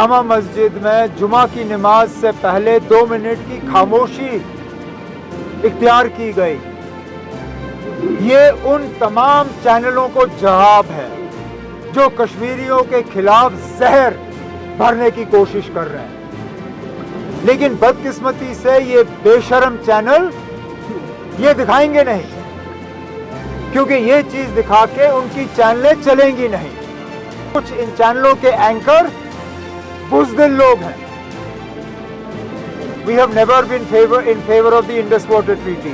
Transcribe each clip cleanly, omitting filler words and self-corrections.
जामा मस्जिद में जुमा की नमाज से पहले 2 मिनट की खामोशी इख्तियार की गई। ये उन तमाम चैनलों को जवाब है जो कश्मीरियों के खिलाफ जहर भरने की कोशिश कर रहे हैं। लेकिन बदकिस्मती से ये बेशरम चैनल ये दिखाएंगे नहीं, क्योंकि ये चीज दिखा के उनकी चैनलें चलेंगी नहीं। कुछ इन चैनलों के एंकर बुज़दिल लोग हैं। We have never been in favor of the Indus Water Treaty.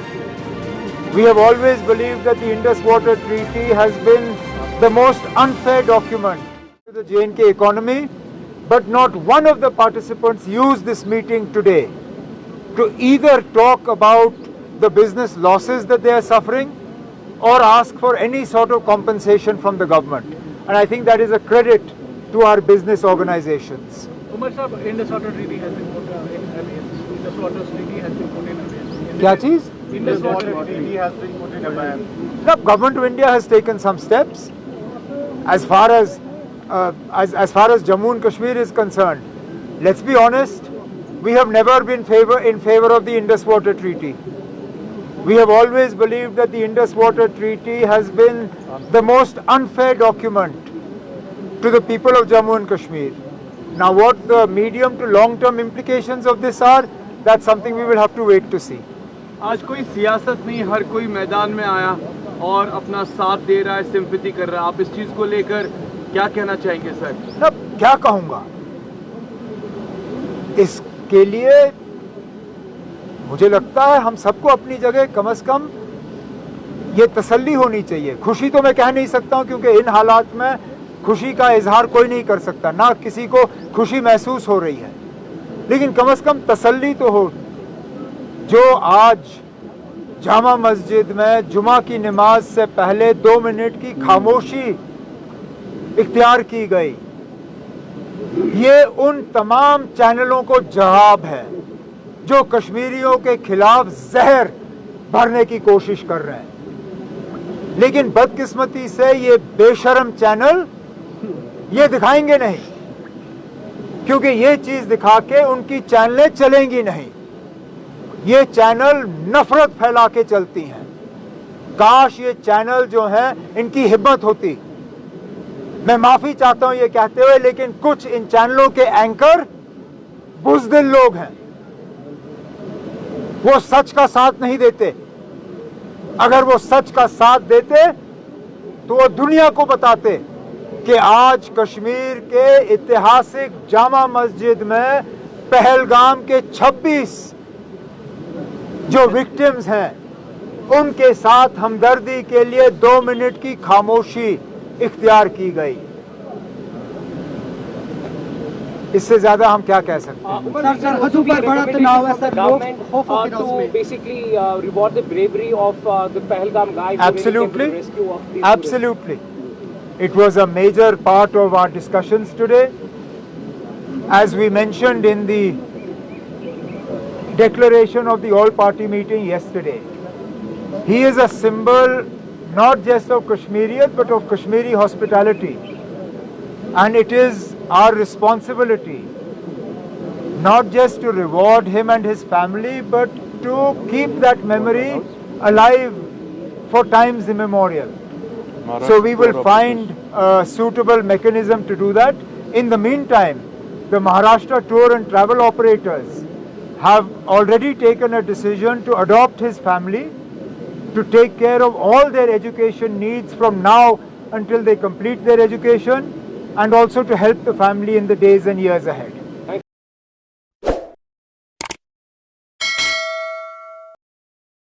We have always believed that the Indus Water Treaty has been the most unfair document to the J&K economy, but not one of the participants used this meeting today to either talk about the business losses that they are suffering or ask for any sort of compensation from the government. And I think that is a credit to our business organizations. Umar Sahab, Indus Water Treaty has been put in abeyance. Indus Water Treaty has been put in abeyance. क्या चीज? Indus Water Treaty has been put in abeyance. The government of India has taken some steps as far as Jammu and Kashmir is concerned. Let's be honest, we have never been in favor of the Indus Water Treaty. We have always believed that the Indus Water Treaty has been the most unfair document to the people of Jammu and Kashmir. Now what the medium to long term implications of this are, that's something we will have to wait to see. आज कोई सियासत नहीं, हर कोई मैदान में आया और अपना साथ दे रहा है, सिंपैथी कर रहा है। आप इस चीज को लेकर क्या कहना चाहेंगे सर? अब क्या कहूंगा, इसके लिए मुझे लगता है हम सबको अपनी जगह कम से कम ये तसल्ली होनी चाहिए। खुशी तो मैं कह नहीं सकता हूं, क्योंकि इन हालात में खुशी का इजहार कोई नहीं कर सकता, ना किसी को खुशी महसूस हो रही है, लेकिन कम से कम तसल्ली तो हो। जो आज जामा मस्जिद में जुमा की नमाज से पहले 2 मिनट की खामोशी इख्तियार की गई, ये उन तमाम चैनलों को जवाब है जो कश्मीरियों के खिलाफ जहर भरने की कोशिश कर रहे हैं। लेकिन बदकिस्मती से ये बेशरम चैनल ये दिखाएंगे नहीं, क्योंकि ये चीज दिखा के उनकी चैनलें चलेंगी नहीं। ये चैनल नफरत फैला के चलती हैं। काश ये चैनल जो हैं इनकी हिम्मत होती। मैं माफी चाहता हूं ये कहते हुए, लेकिन कुछ इन चैनलों के एंकर बुज़दिल लोग हैं, वो सच का साथ नहीं देते। अगर वो सच का साथ देते तो वो दुनिया को बताते कि आज कश्मीर के ऐतिहासिक जामा मस्जिद में पहलगाम के 26 जो विक्टिम्स हैं उनके साथ हमदर्दी के लिए 2 मिनट की खामोशी इख्तियार की गई। इससे ज्यादा हम क्या कह सकते हैं? सर हजू पर बड़ा तनाव है सर, लोग खौफ के दौर में basically reward the bravery of the Pahalgam guy. Absolutely. It was a major part of our discussions today. As we mentioned in the declaration of the all-party meeting yesterday, he is a symbol not just of Kashmiriyat but of Kashmiri hospitality, and it is our responsibility not just to reward him and his family but to keep that memory alive for times immemorial. So we will find a suitable mechanism to do that. In the meantime, the Maharashtra tour and travel operators have already taken a decision to adopt his family, to take care of all their education needs from now until they complete their education, and also to help the family in the days and years ahead.